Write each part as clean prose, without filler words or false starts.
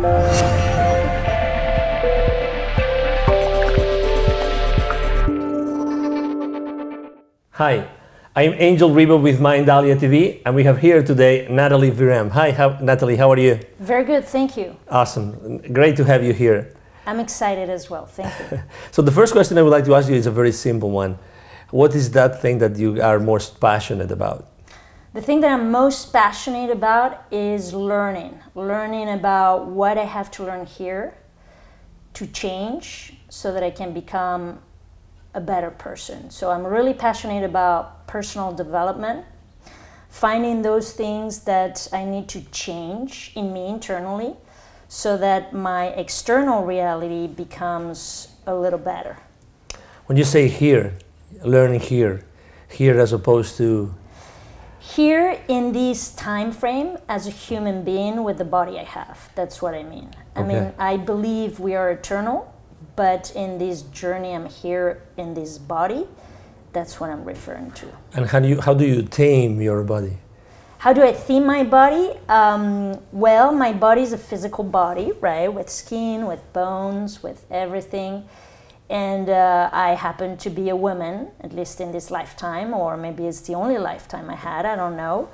Hi, I'm Angel Ribo with Mindalia TV, and we have here today Nathalie Virem. Hi, Nathalie, how are you? Very good, thank you. Awesome, great to have you here. I'm excited as well, thank you. So the first question I would like to ask you is a very simple one. What is that thing that you are most passionate about? The thing that I'm most passionate about is learning. Learning about what I have to learn here to change so that I can become a better person. So I'm really passionate about personal development, finding those things that I need to change in me internally so that my external reality becomes a little better. When you say here, learning here as opposed to? Here in this time frame as a human being with the body I have, that's what I mean. I mean, I believe we are eternal, but in this journey I'm here in this body, that's what I'm referring to. And how do you tame your body? How do I tame my body? Well, my body is a physical body, right? With skin, with bones, with everything. And I happen to be a woman, at least in this lifetime, or maybe it's the only lifetime I had, I don't know.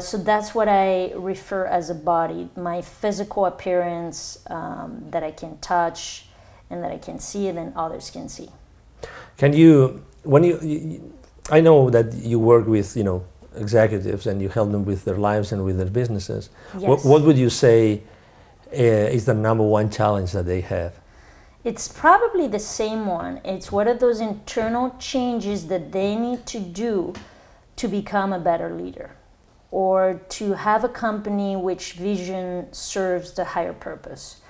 So that's what I refer as a body, my physical appearance that I can touch and that I can see and then others can see. Can you, I know that you work with, executives and you help them with their lives and with their businesses. Yes. What would you say is the #1 challenge that they have? It's probably the same one. It's what are those internal changes that they need to do to become a better leader or to have a company which vision serves the higher purpose.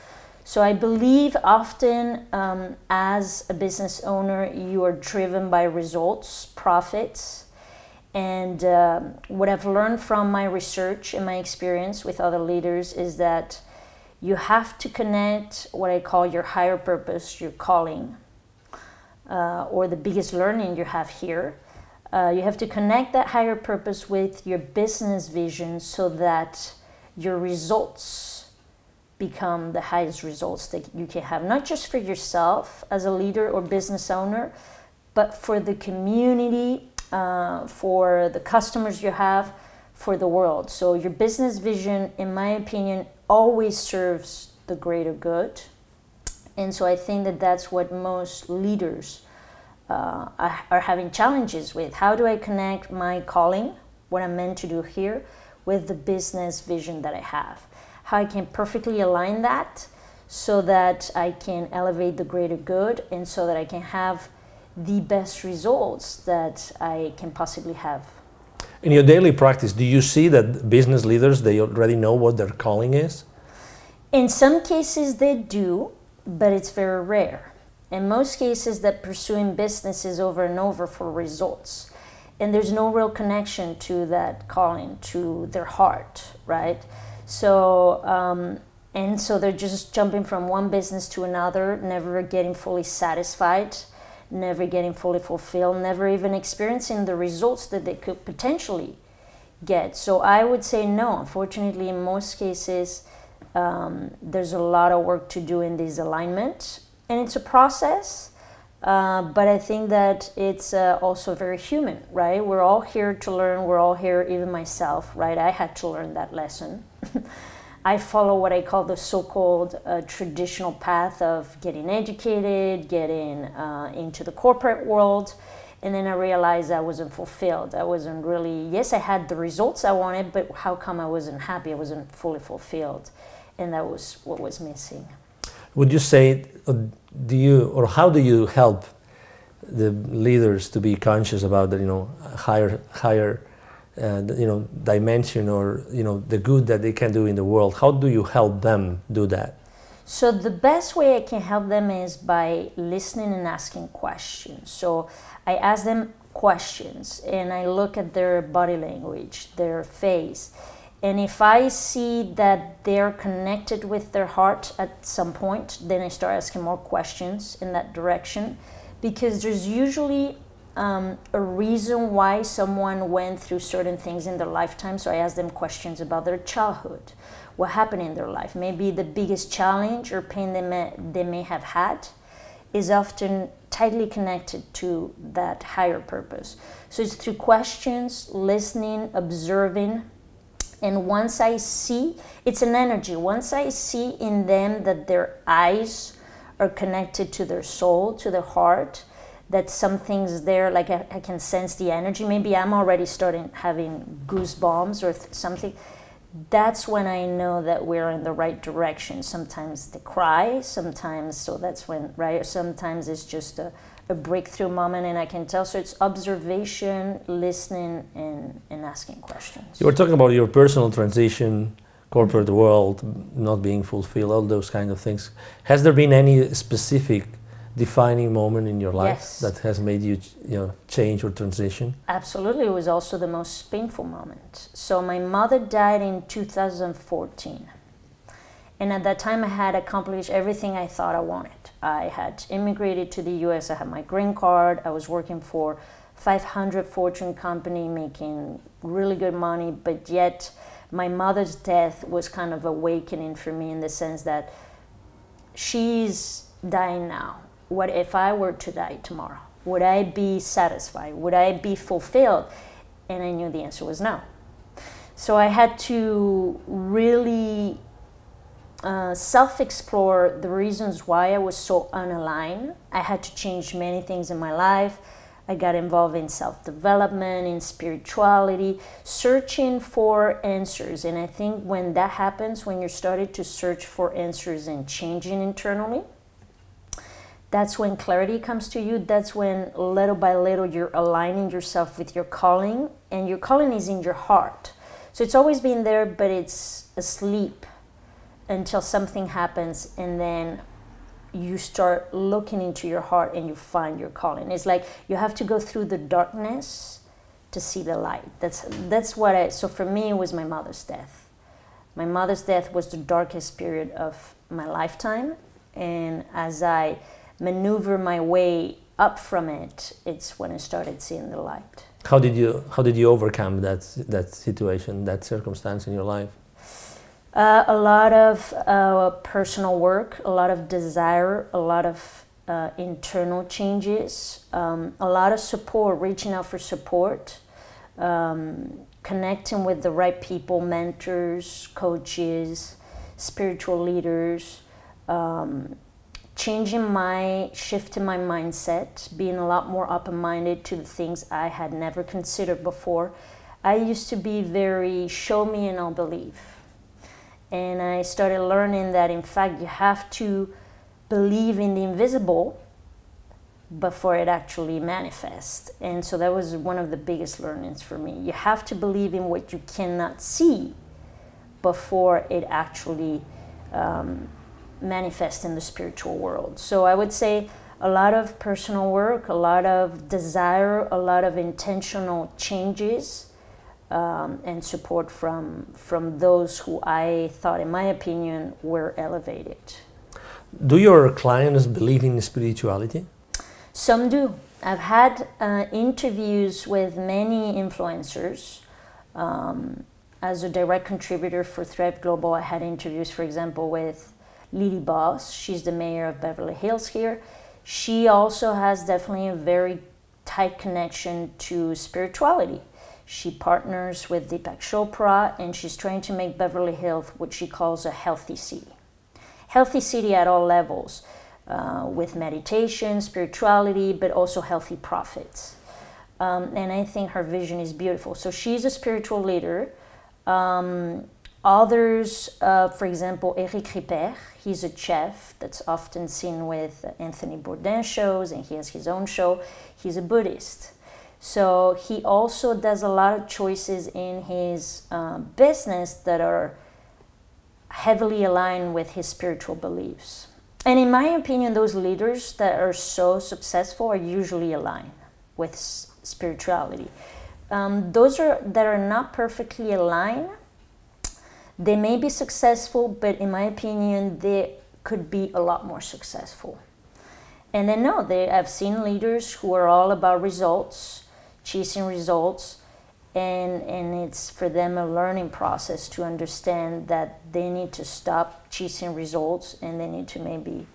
So I believe often as a business owner, you are driven by results, profits, and what I've learned from my research and my experience with other leaders is that you have to connect what I call your higher purpose, your calling, or the biggest learning you have here. You have to connect that higher purpose with your business vision so that your results become the highest results that you can have, not just for yourself as a leader or business owner, but for the community, for the customers you have, for the world. So your business vision, in my opinion, always serves the greater good. And so I think that that's what most leaders are having challenges with. How do I connect my calling, what I'm meant to do here, with the business vision that I have? How I can perfectly align that so that I can elevate the greater good and so that I can have the best results that I can possibly have. In your daily practice, do you see that business leaders, they already know what their calling is? In some cases they do, but it's very rare. In most cases that pursuing businesses over and over for results. And there's no real connection to that calling, to their heart, right? So, and so they're just jumping from one business to another, never getting fully satisfied, never getting fully fulfilled, never even experiencing the results that they could potentially get. So I would say no. Unfortunately, in most cases, there's a lot of work to do in this alignment. And it's a process, but I think that it's also very human, right? We're all here to learn. We're all here, even myself, right? I had to learn that lesson. I follow what I call the so-called traditional path of getting educated, getting into the corporate world, and then I realized I wasn't fulfilled. I wasn't really, yes, I had the results I wanted, but how come I wasn't happy? I wasn't fully fulfilled, and that was what was missing. Would you say, how do you help the leaders to be conscious about the higher dimension or the good that they can do in the world? How do you help them do that? So the best way I can help them is by listening and asking questions. So I ask them questions and I look at their body language, their face. And if I see that they're connected with their heart at some point, then I start asking more questions in that direction, because there's usually a reason why someone went through certain things in their lifetime. So I ask them questions about their childhood, what happened in their life. Maybe the biggest challenge or pain they may have had is often tightly connected to that higher purpose. So it's through questions, listening, observing, and once I see, it's an energy, once I see in them that their eyes are connected to their soul, to their heart, that something's there, like I can sense the energy, maybe I'm already starting having goosebumps or something, that's when I know that we're in the right direction. Sometimes they cry, sometimes, so that's when, right, sometimes it's just a breakthrough moment and I can tell. So it's observation, listening, and asking questions. You were talking about your personal transition, corporate world, not being fulfilled, all those kind of things. Has there been any specific defining moment in your life Yes. that has made you, change or transition? Absolutely. It was also the most painful moment. So my mother died in 2014. And at that time I had accomplished everything I thought I wanted. I had immigrated to the US, I had my green card, I was working for 500 Fortune company making really good money, but yet my mother's death was kind of awakening for me in the sense that she's dying now. What if I were to die tomorrow? Would I be satisfied? Would I be fulfilled? And I knew the answer was no. So I had to really self-explore the reasons why I was so unaligned. I had to change many things in my life. I got involved in self-development, in spirituality, searching for answers. And I think when that happens, when you're starting to search for answers and changing internally, that's when clarity comes to you. That's when little by little you're aligning yourself with your calling, and your calling is in your heart. So it's always been there, but it's asleep until something happens, and then you start looking into your heart and you find your calling. It's like you have to go through the darkness to see the light. That's what so for me it was my mother's death. My mother's death was the darkest period of my lifetime, and as I maneuver my way up from it, it's when I started seeing the light. How did you overcome that situation, that circumstance in your life? A lot of personal work, a lot of desire, a lot of internal changes, a lot of support, reaching out for support, connecting with the right people, mentors, coaches, spiritual leaders, shifting my mindset, being a lot more open-minded to the things I had never considered before. I used to be very show me and I'll believe. And I started learning that, in fact, you have to believe in the invisible before it actually manifests. And so that was one of the biggest learnings for me. You have to believe in what you cannot see before it actually manifests in the spiritual world. So I would say a lot of personal work, a lot of desire, a lot of intentional changes, and support from those who I thought, in my opinion, were elevated. Do your clients believe in spirituality? Some do. I've had interviews with many influencers. As a direct contributor for Thrive Global, I had interviews, for example, with Lily Boss. She's the mayor of Beverly Hills here. She also has definitely a very tight connection to spirituality. She partners with Deepak Chopra, and she's trying to make Beverly Hills what she calls a healthy city. Healthy city at all levels, with meditation, spirituality, but also healthy profits. And I think her vision is beautiful. So she's a spiritual leader. Others, for example, Eric Ripert, he's a chef that's often seen with Anthony Bourdain shows, and he has his own show. He's a Buddhist. So he also does a lot of choices in his business that are heavily aligned with his spiritual beliefs. And in my opinion, those leaders that are so successful are usually aligned with spirituality. Those that are not perfectly aligned, they may be successful, but in my opinion, they could be a lot more successful. And then no, I've seen leaders who are all about results, chasing results, and it's for them a learning process to understand that they need to stop chasing results, and they need to maybe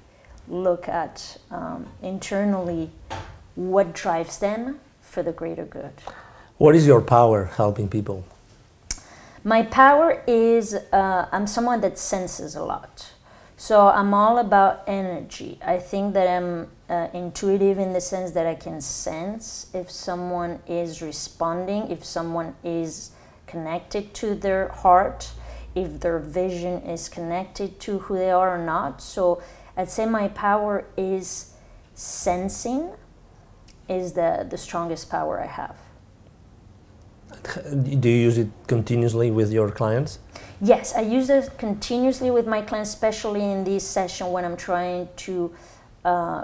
look at internally what drives them for the greater good. What is your power helping people? My power is I'm someone that senses a lot. So I'm all about energy. I think that I'm intuitive in the sense that I can sense if someone is responding, if someone is connected to their heart, if their vision is connected to who they are or not. So I'd say my power is sensing, is the strongest power I have. Do you use it continuously with your clients? Yes, I use it continuously with my clients, especially in this session when I'm trying to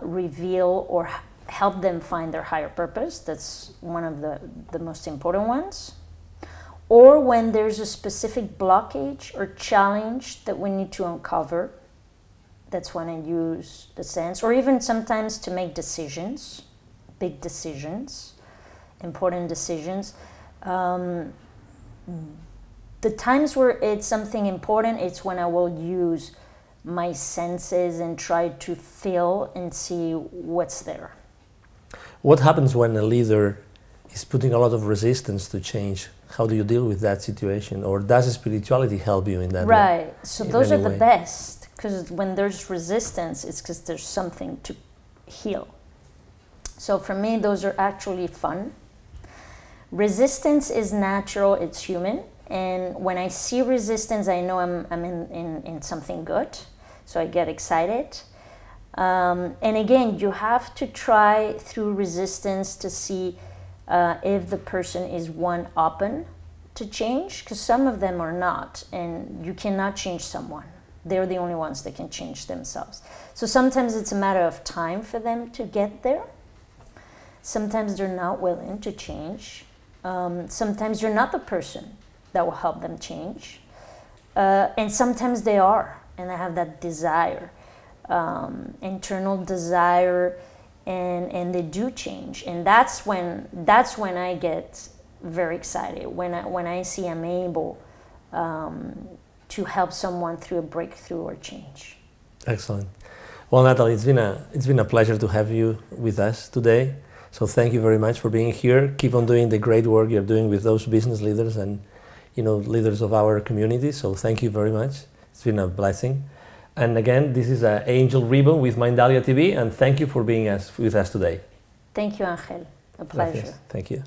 reveal or help them find their higher purpose. That's one of the most important ones. Or when there's a specific blockage or challenge that we need to uncover. That's when I use the sense. Or even sometimes to make decisions, big decisions, important decisions. The times where it's something important, it's when I will use my senses and try to feel and see what's there. What happens when a leader is putting a lot of resistance to change? How do you deal with that situation? Or does spirituality help you in that way? Right. So those are the best, because when there's resistance, it's because there's something to heal. So for me, those are actually fun. Resistance is natural, it's human. And when I see resistance, I know I'm in something good. So I get excited. And again, you have to try through resistance to see if the person is one open to change, because some of them are not, and you cannot change someone. They're the only ones that can change themselves. So sometimes it's a matter of time for them to get there. Sometimes they're not willing to change. Sometimes you're not the person that will help them change. And sometimes they are, and they have that desire, internal desire, and they do change. And that's when I get very excited, when I see I'm able to help someone through a breakthrough or change. Excellent. Well, Nathalie, it's been a pleasure to have you with us today. So thank you very much for being here. Keep on doing the great work you're doing with those business leaders and leaders of our community. So thank you very much. It's been a blessing. And again, this is Angel Ribo with Mindalia TV, and thank you for being with us today. Thank you, Angel. A pleasure. Gracias. Thank you.